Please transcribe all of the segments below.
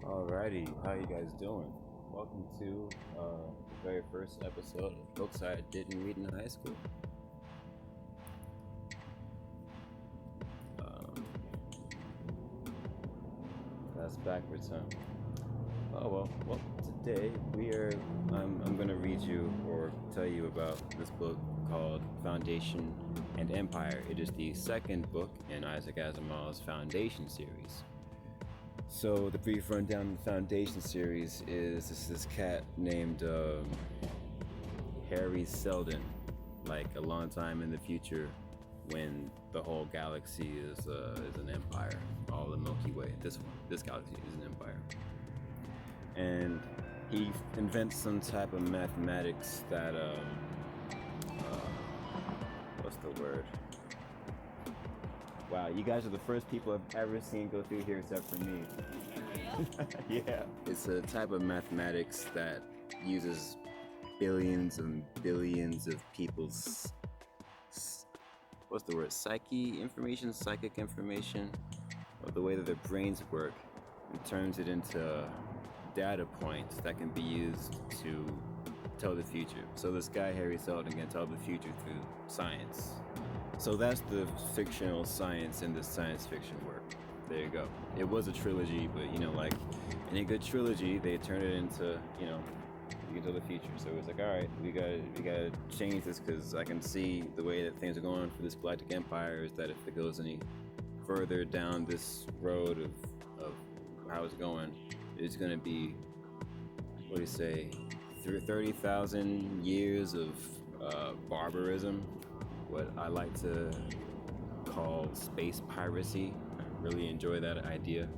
Alrighty, how you guys doing? Welcome to the very first episode of books I didn't read in high school. That's backwards, huh? Oh well. Today I'm gonna read you or tell you about this book called Foundation and Empire. It is the second book in Isaac Asimov's Foundation series. So the brief rundown of the Foundation series is this cat named Harry Seldon, like a long time in the future when the whole galaxy is an empire, all the Milky Way. This galaxy is an empire, and he invents some type of mathematics that what's the word? Wow, you guys are the first people I've ever seen go through here except for me. Yeah. It's a type of mathematics that uses billions and billions of people's, what's the word, psychic information of the way that their brains work, and turns it into data points that can be used to tell the future. So this guy, Harry Seldon, can tell the future through science. So that's the fictional science in the science fiction work. There you go. It was a trilogy, but like any good trilogy, they turn it into, you can tell the future. So it's like, all right, we gotta change this because I can see the way that things are going for this galactic empire is that if it goes any further down this road of how it's going, it's gonna be, what do you say, 30,000 years of barbarism. What I like to call space piracy. I really enjoy that idea,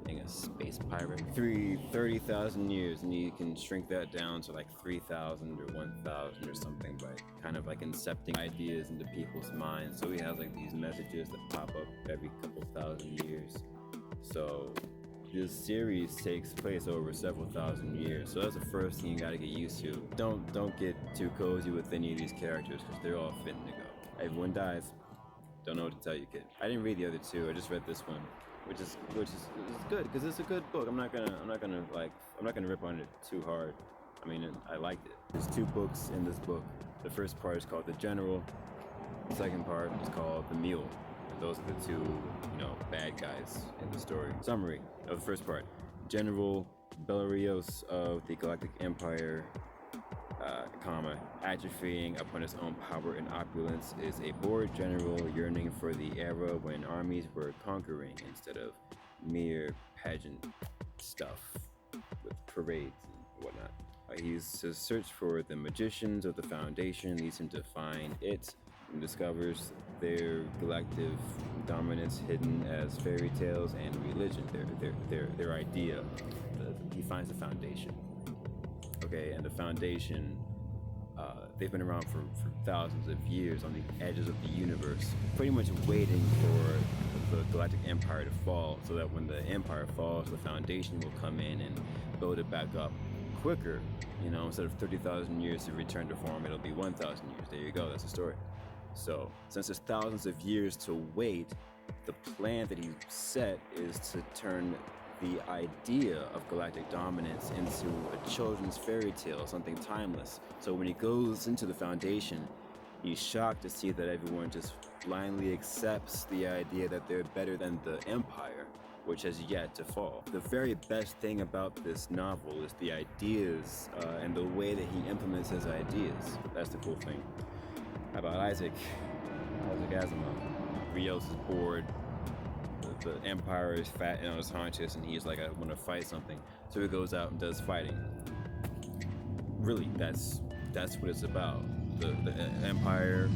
being a space pirate. 30,000 years, and you can shrink that down to like 3,000 or 1,000 or something by kind of like incepting ideas into people's minds. So he has like these messages that pop up every couple thousand years. So this series takes place over several thousand years, so that's the first thing you gotta get used to. Don't get too cozy with any of these characters because they're all fitting to go. Everyone dies. Don't know what to tell you, kid. I didn't read the other two. I just read this one, which is good because it's a good book. I'm not gonna rip on it too hard. I mean, I liked it. There's two books in this book. The first part is called The General. The second part is called The Mule. And those are the two, bad guys in the story. Summary of the first part. General Belerios of the Galactic Empire, atrophying upon his own power and opulence, is a bored general yearning for the era when armies were conquering instead of mere pageant stuff with parades and whatnot. His search for the magicians of the Foundation leads him to find it and discovers their galactic dominance hidden as fairy tales and religion, their idea. He finds the Foundation. Okay, and the Foundation, they've been around for thousands of years on the edges of the universe, pretty much waiting for the Galactic Empire to fall, so that when the Empire falls, the Foundation will come in and build it back up quicker. Instead of 30,000 years to return to form, it'll be 1,000 years. There you go, that's the story. So, since there's thousands of years to wait, the plan that he set is to turn the idea of galactic dominance into a children's fairy tale, something timeless. So when he goes into the Foundation, he's shocked to see that everyone just blindly accepts the idea that they're better than the Empire, which has yet to fall. The very best thing about this novel is the ideas and the way that he implements his ideas. That's the cool thing about Isaac Asimov. Rios is bored. The Empire is fat and on his haunches, and he's like, I want to fight something. So he goes out and does fighting. Really, that's what it's about. The Empire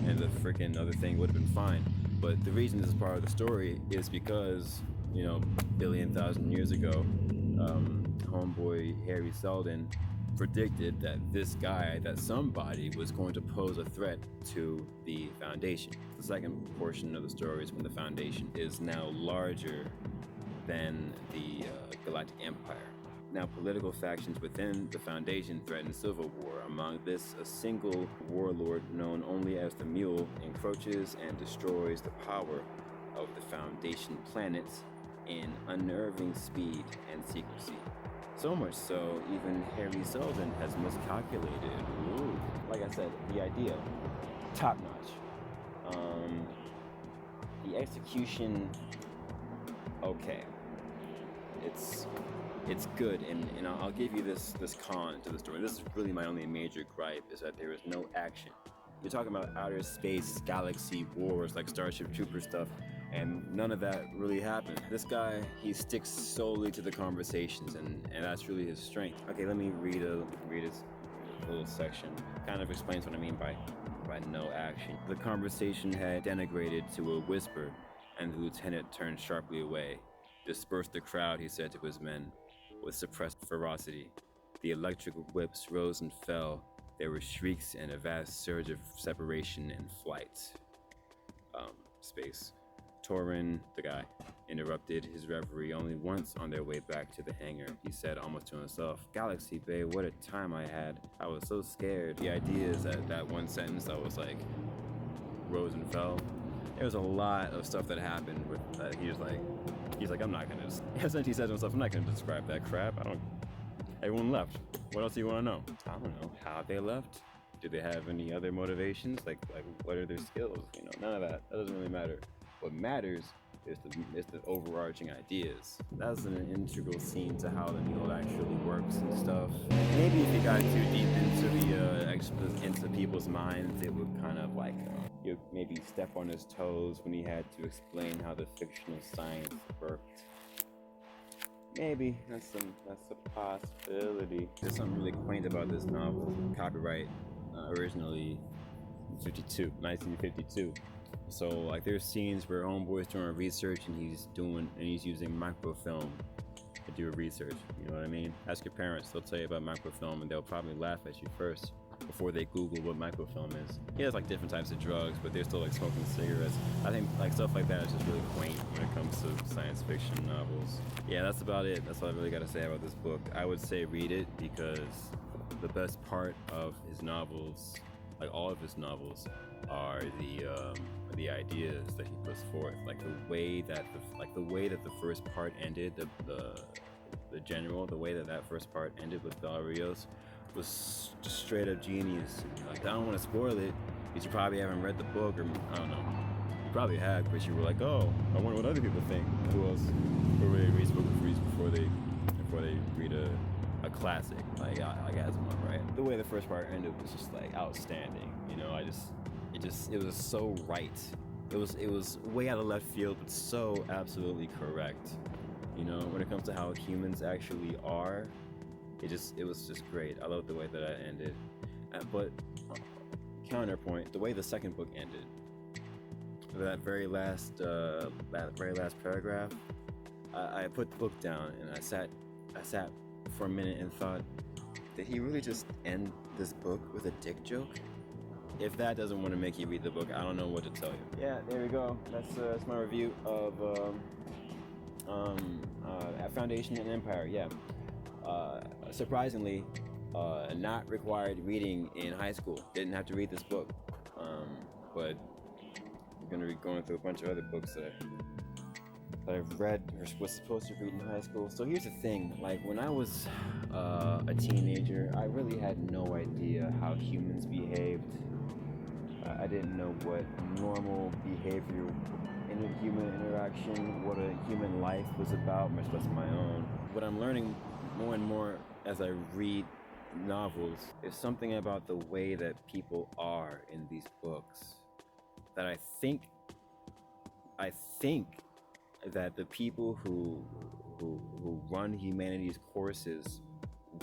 and the freaking other thing would have been fine. But the reason this is part of the story is because, billion thousand years ago, homeboy Harry Seldon predicted that that somebody was going to pose a threat to the Foundation. The second portion of the story is when the Foundation is now larger than the Galactic Empire. Now, political factions within the Foundation threaten civil war. Among this, a single warlord known only as the Mule encroaches and destroys the power of the Foundation planets in unnerving speed and secrecy. So much so, even Harry Seldon has miscalculated. Ooh. Like I said, the idea, top notch. The execution, okay. It's good, and I'll give you this con to the story. This is really my only major gripe, is that there is no action. You're talking about outer space, galaxy wars, like Starship Trooper stuff, and none of that really happened. This guy, he sticks solely to the conversations, and that's really his strength. Okay, let me read his little section. Kind of explains what I mean by no action. The conversation had denigrated to a whisper, and the lieutenant turned sharply away. Disperse the crowd, he said to his men, with suppressed ferocity. The electric whips rose and fell. There were shrieks and a vast surge of separation and flight. Space. Torin, the guy, interrupted his reverie only once on their way back to the hangar. He said almost to himself, Galaxy Bay, what a time I had. I was so scared. The idea is that one sentence I was like, rose and fell. There was a lot of stuff that happened with he's like, I'm not gonna, essentially he said to himself, I'm not gonna describe that crap. Everyone left. What else do you wanna know? I don't know. How they left? Do they have any other motivations? Like what are their skills? None of that. That doesn't really matter. What matters is the overarching ideas. That's an integral scene to how the needle actually works and stuff. Maybe if you got too deep into people's minds, it would kind of like you maybe step on his toes when he had to explain how the fictional science worked. Maybe that's a possibility. There's something really quaint about this novel. Copyright originally 1952. So like there's scenes where Homeboy's doing research and he's using microfilm to do research. You know what I mean? Ask your parents, they'll tell you about microfilm and they'll probably laugh at you first before they Google what microfilm is. He has like different types of drugs, but they're still like smoking cigarettes. I think like stuff like that is just really quaint when it comes to science fiction novels. Yeah, that's about it. That's all I really got to say about this book. I would say read it because the best part of his novels, like all of his novels, are the ideas that he puts forth. Like the way that the first part ended, the way that first part ended with Del Rios was just straight up genius. Like I don't want to spoil it because you probably haven't read the book, or I don't know. You probably have, but you were like, oh, I wonder what other people think. Who really reads book before they read a classic like Asimov, right? The way the first part ended was just like outstanding. It was so right. It was way out of left field, but so absolutely correct. When it comes to how humans actually are, it was just great. I love the way that it ended. But counterpoint, the way the second book ended, that very last paragraph, I put the book down and I sat for a minute and thought, did he really just end this book with a dick joke? If that doesn't want to make you read the book, I don't know what to tell you. Yeah, there we go. That's my review of Foundation and Empire. Yeah. Surprisingly, not required reading in high school. Didn't have to read this book. But we're gonna be going through a bunch of other books that I've read or was supposed to read in high school. So here's the thing, like when I was a teenager, I really had no idea how humans behaved. I didn't know what normal behavior in a human interaction, what a human life was about, much less my own. What I'm learning more and more as I read novels is something about the way that people are in these books that I think that the people who run humanities courses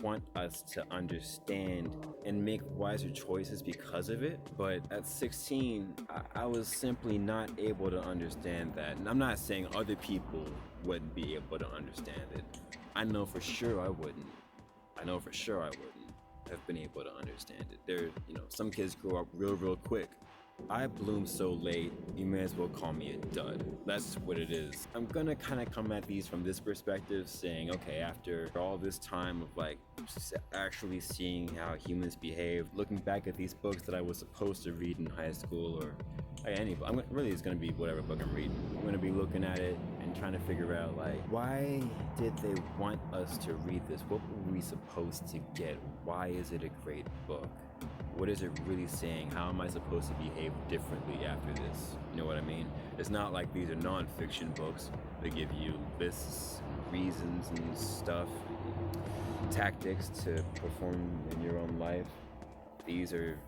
want us to understand and make wiser choices because of it. But at 16, I was simply not able to understand that. And I'm not saying other people wouldn't be able to understand it. I know for sure I wouldn't have been able to understand it. Some kids grow up real quick. I bloom so late, you may as well call me a dud. That's what it is. I'm gonna kind of come at these from this perspective, saying, okay, after all this time of like actually seeing how humans behave, looking back at these books that I was supposed to read in high school or Any book. Really, it's gonna be whatever book I'm reading. I'm gonna be looking at it and trying to figure out like, why did they want us to read this? What were we supposed to get? Why is it a great book? What is it really saying? How am I supposed to behave differently after this? You know what I mean? It's not like these are non-fiction books. They give you lists, reasons, and stuff, tactics to perform in your own life. These are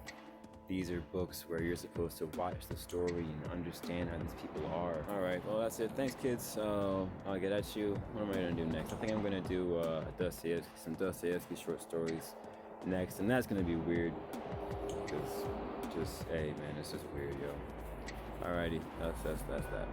books where you're supposed to watch the story and understand how these people are. All right, well, that's it. Thanks, kids. I'll get at you. What am I gonna do next? I think I'm gonna do some Dostoevsky short stories next, and that's gonna be weird. Cause hey man, it's just weird, yo. Alrighty, that's that.